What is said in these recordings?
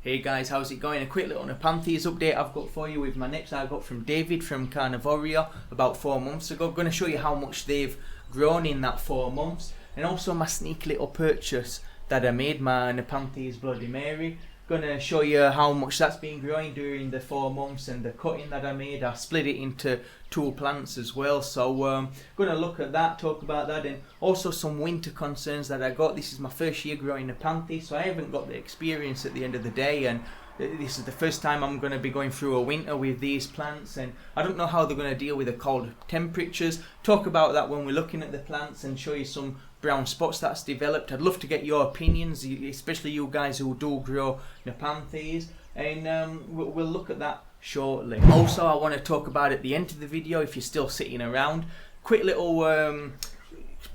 Hey guys, how's it going? A quick little Nepenthes update I've got for you with my nips I got from David from Carnivoria about 4 months ago. I'm going to show you how much they've grown in that 4 months, and also my sneaky little purchase that I made, my Nepenthes Bloody Mary. Going to show you how much that's been growing during the 4 months and the cutting that I made. I split it into 2 plants as well, so going to look at that, talk about that, and also some winter concerns that I got. This is my first year growing Nepenthes, so I haven't got the experience at the end of the day, and this is the first time I'm going to be going through a winter with these plants, and I don't know how they're going to deal with the cold temperatures. Talk about that when we're looking at the plants and show you some brown spots that's developed. I'd love to get your opinions, especially you guys who do grow Nepenthes, and we'll look at that shortly. Also, I want to talk about at the end of the video, if you're still sitting around, quick little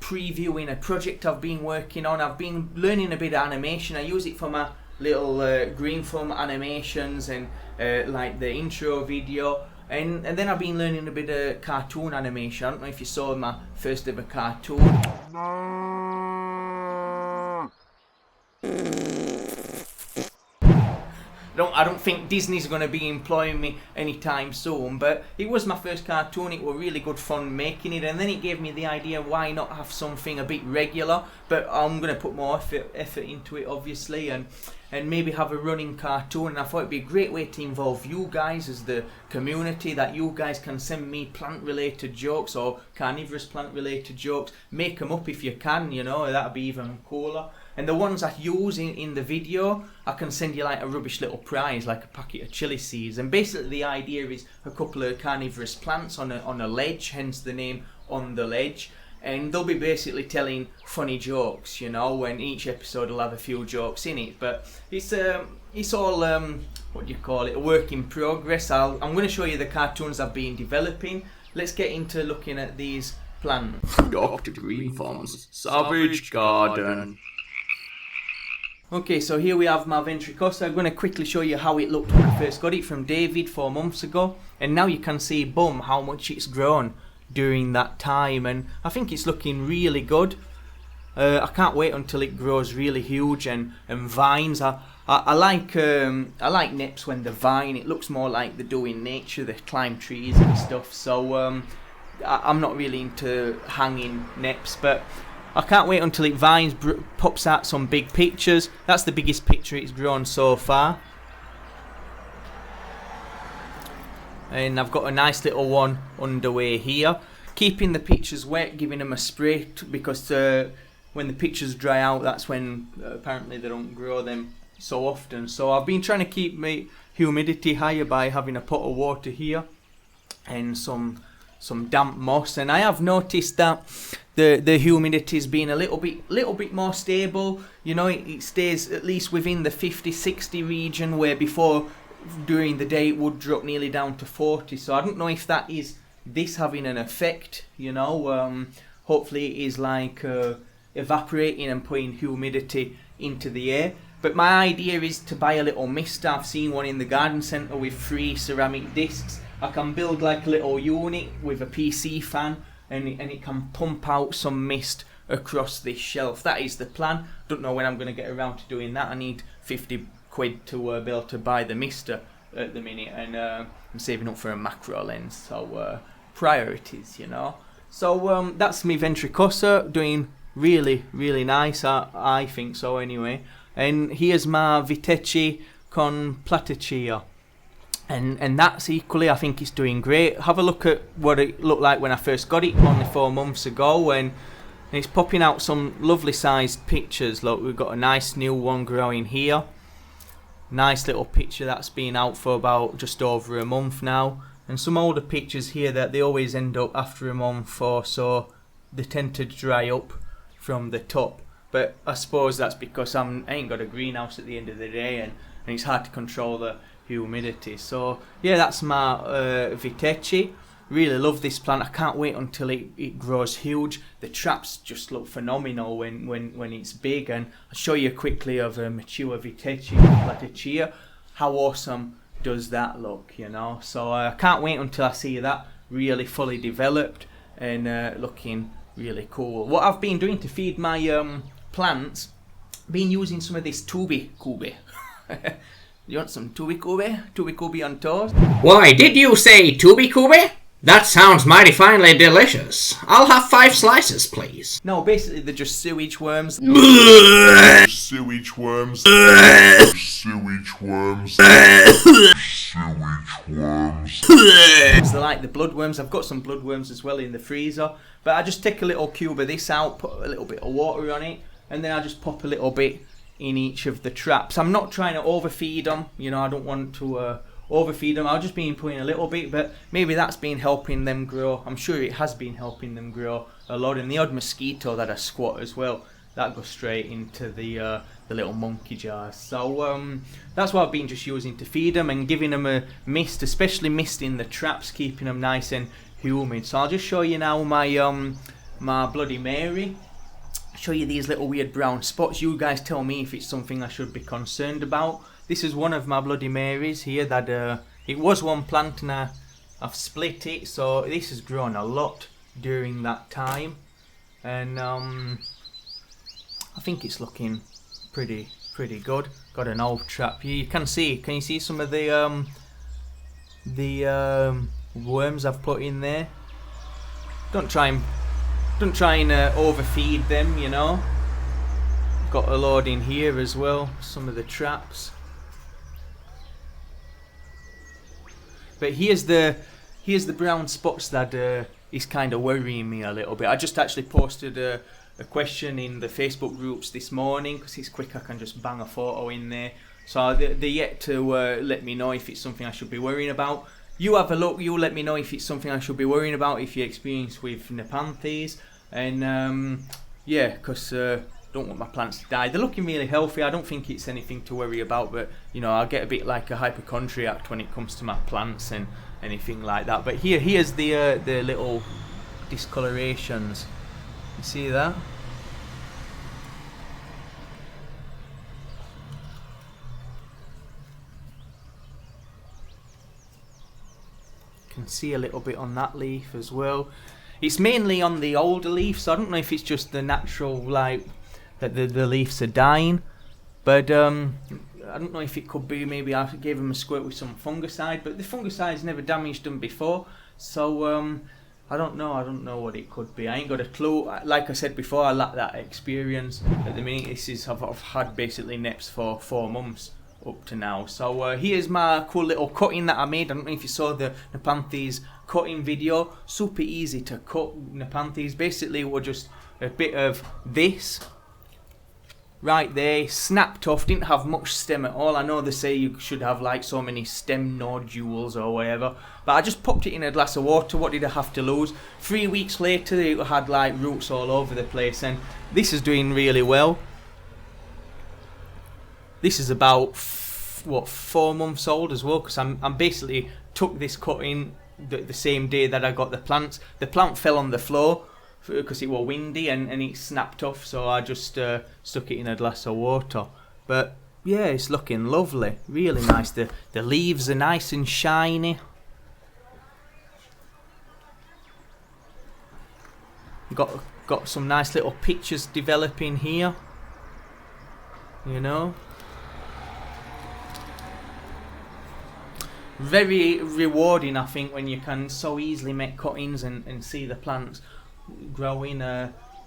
previewing a project I've been working on. I've been learning a bit of animation. I use it for my little Greenthumb animations and like the intro video, and then I've been learning a bit of cartoon animation. I don't know if you saw my first ever cartoon. I don't think Disney's going to be employing me anytime soon, but it was my first cartoon. It was really good fun making it, and then it gave me the idea, why not have something a bit regular, but I'm going to put more effort into it obviously, and maybe have a running cartoon. And I thought it'd be a great way to involve you guys as the community, that you guys can send me plant related jokes or carnivorous plant related jokes. Make them up if you can, you know, that'd be even cooler. And the ones I use in the video, I can send you like a rubbish little prize, like a packet of chili seeds. And basically the idea is a couple of carnivorous plants on a ledge, hence the name On the Ledge. And they'll be basically telling funny jokes, you know, and each episode will have a few jokes in it. But it's all, what do you call it, a work in progress. I'm going to show you the cartoons I've been developing. Let's get into looking at these plants. Dr. Greenthumbs Savage Garden. Okay, so here we have my Ventricosa. I'm going to quickly show you how it looked when I first got it from David 4 months ago. And now you can see, boom, how much it's grown during that time. And I think it's looking really good. I can't wait until it grows really huge and vines. I like neps when they vine. It looks more like they do in nature. They climb trees and stuff. So I'm not really into hanging neps, but I can't wait until it vines, pops out some big pictures. That's the biggest picture it's grown so far. And I've got a nice little one underway here. Keeping the pictures wet, giving them a spray, because when the pictures dry out, that's when apparently they don't grow them so often. So I've been trying to keep my humidity higher by having a pot of water here and some damp moss. And I have noticed that the humidity's been a little bit more stable. You know, it stays at least within the 50-60 region, where before during the day it would drop nearly down to 40. So I don't know if that is this having an effect, you know. Hopefully it is like evaporating and putting humidity into the air. But my idea is to buy a little mister. I've seen one in the garden centre with 3 ceramic discs. I can build like a little unit with a PC fan, and it can pump out some mist across this shelf. That is the plan. Don't know when I'm going to get around to doing that. I need 50 quid to be able to buy the mister at the minute, and I'm saving up for a macro lens, so priorities, you know. So that's me Ventricosa, doing really nice, I think so anyway. And here's my Veitchii con platychila, and that's equally, I think it's doing great. Have a look at what it looked like when I first got it only 4 months ago, and it's popping out some lovely sized pictures. Look, we've got a nice new one growing here. Nice little picture that's been out for about just over a month now, and some older pictures here that they always end up after a month or so. They tend to dry up from the top, but I suppose that's because I ain't got a greenhouse at the end of the day, and it's hard to control the humidity. So yeah, that's my Veitchii. Really love this plant. I can't wait until it grows huge. The traps just look phenomenal when it's big, and I'll show you quickly of a mature Veitchii platychila. How awesome does that look, you know? So I can't wait until I see that really fully developed and looking really cool. What I've been doing to feed my plants, been using some of this Tubi You want some tubikubi? Tubikubi on toast? Why, did you say tubikubi? That sounds mighty finely delicious. I'll have 5 slices, please. No, basically they're just sewage worms. Sewage worms. Sewage worms. Sewage worms. They're like the bloodworms. I've got some bloodworms as well in the freezer. But I just take a little cube of this out, put a little bit of water on it, and then I just pop a little bit in each of the traps. I'm not trying to overfeed them. You know, I don't want to overfeed them. I'll just be putting a little bit, but maybe that's been helping them grow. I'm sure it has been helping them grow a lot. And the odd mosquito that I squat as well, that goes straight into the little monkey jars. So that's what I've been just using to feed them and giving them a mist, especially mist in the traps, keeping them nice and humid. So I'll just show you now my my Bloody Mary. Show you these little weird brown spots. You guys tell me if it's something I should be concerned about. This is one of my Bloody Marys here that it was one plant and I've split it, so this has grown a lot during that time, and I think it's looking pretty good. Got an old trap here. You can you see some of the worms I've put in there. Don't try and overfeed them, you know. Got a load in here as well, some of the traps. But here's the brown spots that is kind of worrying me a little bit. I just actually posted a question in the Facebook groups this morning because it's quick. I can just bang a photo in there. So they're yet to let me know if it's something I should be worrying about. You have a look. You let me know if it's something I should be worrying about if you experience with Nepenthes. And yeah, because don't want my plants to die. They're looking really healthy. I don't think it's anything to worry about, but you know, I get a bit like a hypochondriac when it comes to my plants and anything like that. But here's the little discolorations. You see that? You can see a little bit on that leaf as well. It's mainly on the older leaf, so I don't know if it's just the natural, like, that the leaves are dying, but I don't know if it could be maybe I gave them a squirt with some fungicide, but the fungicide's never damaged them before, so I don't know what it could be. I ain't got a clue. Like I said before, I lack that experience. At the minute, I've had basically neps for 4 months up to now. So here's my cool little cutting that I made. I don't know if you saw the Nepenthes cutting video. Super easy to cut Nepenthes. Basically, we're just a bit of this right there, snapped off. Didn't have much stem at all. I know they say you should have like so many stem nodules or whatever, but I just popped it in a glass of water. What did I have to lose? 3 weeks later, it had like roots all over the place, and this is doing really well. This is about 4 months old as well, because I'm basically took this cutting the same day that I got the plants. The plant fell on the floor because it was windy and it snapped off, so I just stuck it in a glass of water. But yeah, it's looking lovely, really nice. The leaves are nice and shiny. Got some nice little pictures developing here, you know. Very rewarding, I think, when you can so easily make cuttings and see the plants growing.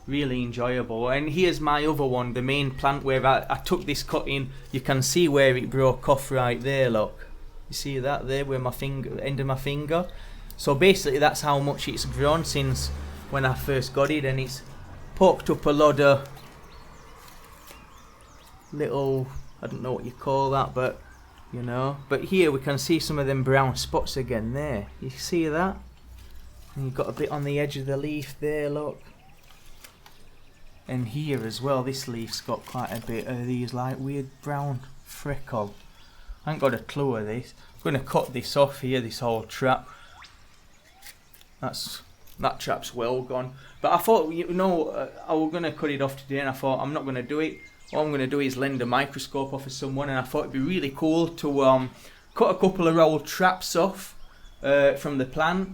Really enjoyable. And here's my other one, the main plant where I took this cutting. You can see where it broke off right there, look. You see that there where my finger, end of my finger? So basically that's how much it's grown since when I first got it, and it's poked up a lot of little, I don't know what you call that, but you know. But here we can see some of them brown spots again there. You see that? And you've got a bit on the edge of the leaf there, look. And here as well, this leaf's got quite a bit of these like weird brown freckle. I ain't got a clue of this. I'm going to cut this off here, this whole trap. That trap's well gone. But I thought, you know, I was going to cut it off today, and I thought I'm not going to do it. What I'm going to do is lend a microscope off of someone, and I thought it'd be really cool to cut a couple of old traps off from the plant,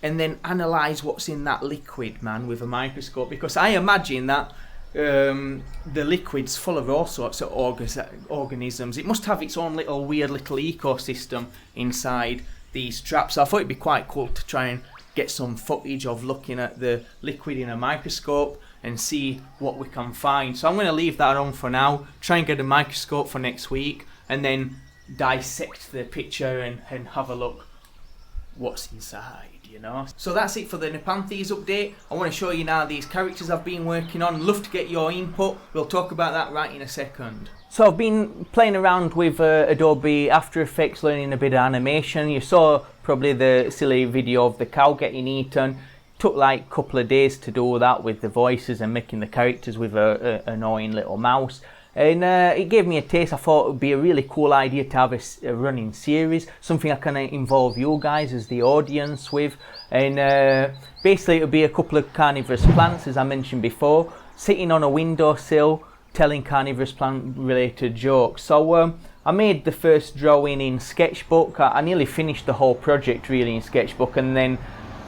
and then analyse what's in that liquid, man, with a microscope. Because I imagine that the liquid's full of all sorts of organisms. It must have its own little weird little ecosystem inside these traps. So I thought it'd be quite cool to try and get some footage of looking at the liquid in a microscope and see what we can find. So I'm going to leave that on for now, try and get a microscope for next week, and then dissect the picture and have a look what's inside, you know. So that's it for the Nepenthes update. I want to show you now these characters I've been working on. Love to get your input. We'll talk about that right in a second. So I've been playing around with Adobe After Effects, learning a bit of animation. You saw probably the silly video of the cow getting eaten. Took like a couple of days to do that with the voices and making the characters with a annoying little mouse. And it gave me a taste. I thought it would be a really cool idea to have a running series, something I can involve you guys as the audience with. And basically it would be a couple of carnivorous plants, as I mentioned before, sitting on a windowsill telling carnivorous plant related jokes. So I made the first drawing in Sketchbook. I nearly finished the whole project really in Sketchbook, and then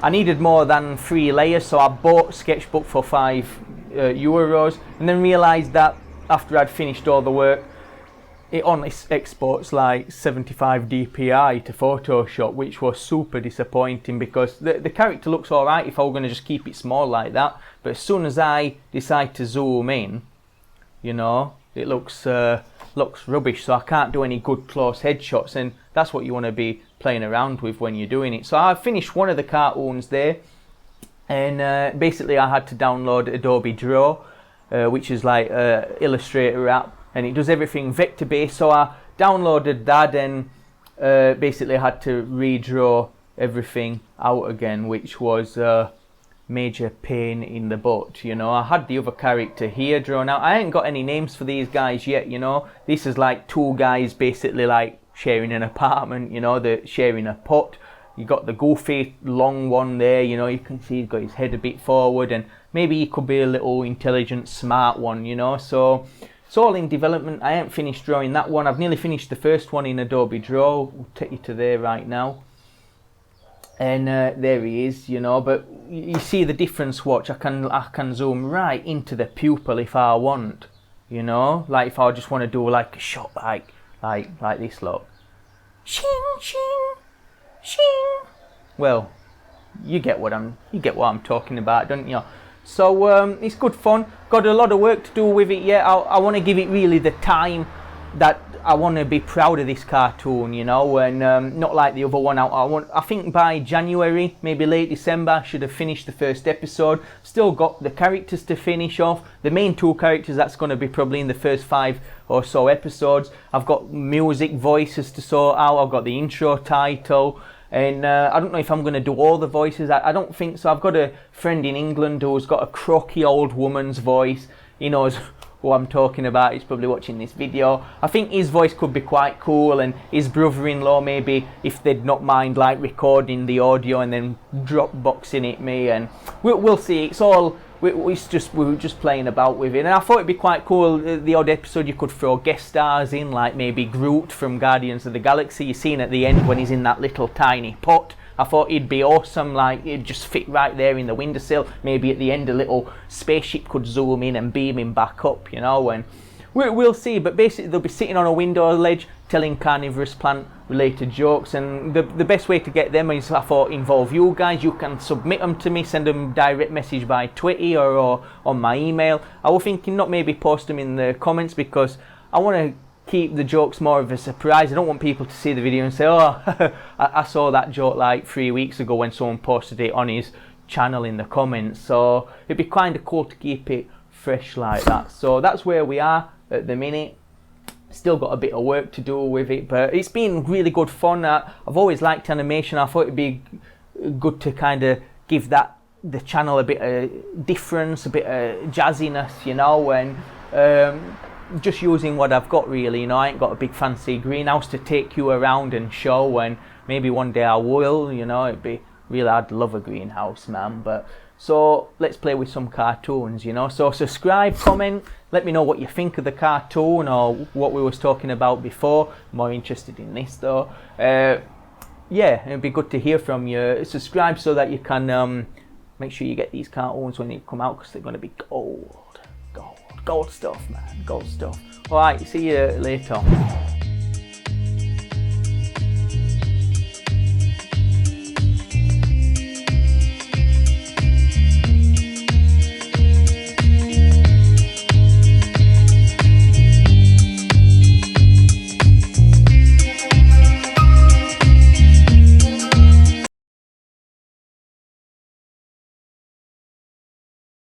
I needed more than 3 layers, so I bought Sketchbook for €5, and then realised that after I'd finished all the work, it only exports like 75 dpi to Photoshop, which was super disappointing because the character looks alright if I were going to just keep it small like that, but as soon as I decide to zoom in, you know, it looks rubbish, so I can't do any good close headshots, and that's what you want to be playing around with when you're doing it. So I finished one of the cartoons there, and basically I had to download Adobe Draw, which is like Illustrator app, and it does everything vector based. So I downloaded that and basically had to redraw everything out again, which was a major pain in the butt. You know, I had the other character here drawn out. I ain't got any names for these guys yet, you know. This is like 2 guys basically like sharing an apartment, you know, they're sharing a pot. You got the goofy long one there, you know, you can see he's got his head a bit forward, and maybe he could be a little intelligent, smart one, you know. So it's all in development. I haven't finished drawing that one. I've nearly finished the first one in Adobe Draw. We'll take you to there right now. And there he is, you know, but you see the difference. Watch, I can zoom right into the pupil if I want, you know, like if I just want to do like a shot like this, look. Shing, shing. Shing. Well, you get what I'm talking about, don't you? So it's good fun. Got a lot of work to do with it yet. I want to give it really the time that I want to be proud of this cartoon, you know, and not like the other one. I think by January, maybe late December, I should have finished the first episode. Still got the characters to finish off. The main 2 characters, that's going to be probably in the first 5 or so episodes. I've got music voices to sort out. I've got the intro title. And I don't know if I'm going to do all the voices. I don't think so. I've got a friend in England who's got a croaky old woman's voice. He knows who I'm talking about. He's probably watching this video. I think his voice could be quite cool, and his brother-in-law maybe, if they'd not mind like recording the audio and then Dropboxing it me, and we'll see. It's all we were just playing about with it, and I thought it'd be quite cool. The odd episode you could throw guest stars in, like maybe Groot from Guardians of the Galaxy. You've seen at the end when he's in that little tiny pot. I thought he'd be awesome, like he'd just fit right there in the windowsill. Maybe at the end a little spaceship could zoom in and beam him back up, you know, and we'll see. But basically they'll be sitting on a window ledge telling carnivorous plant related jokes, and the best way to get them is, I thought, involve you guys. You can submit them to me, send them direct message by Twitter or on my email. I was thinking not maybe post them in the comments, because I want to keep the jokes more of a surprise. I don't want people to see the video and say, oh, I saw that joke like 3 weeks ago when someone posted it on his channel in the comments. So it'd be kind of cool to keep it fresh like that. So that's where we are at the minute. Still got a bit of work to do with it, but it's been really good fun. I've always liked animation. I thought it'd be good to kind of give the channel a bit of difference, a bit of jazziness, you know, and just using what I've got really, you know. I ain't got a big fancy greenhouse to take you around and show, and maybe one day I will, you know. It'd be really, I'd love a greenhouse, man. But so let's play with some cartoons, you know. So subscribe, comment, let me know what you think of the cartoon or what we was talking about before. More interested in this though. Yeah, it'd be good to hear from you. Subscribe so that you can make sure you get these cartoons when they come out, because they're going to be gold. Gold stuff, man. Gold stuff. Alright, see you later.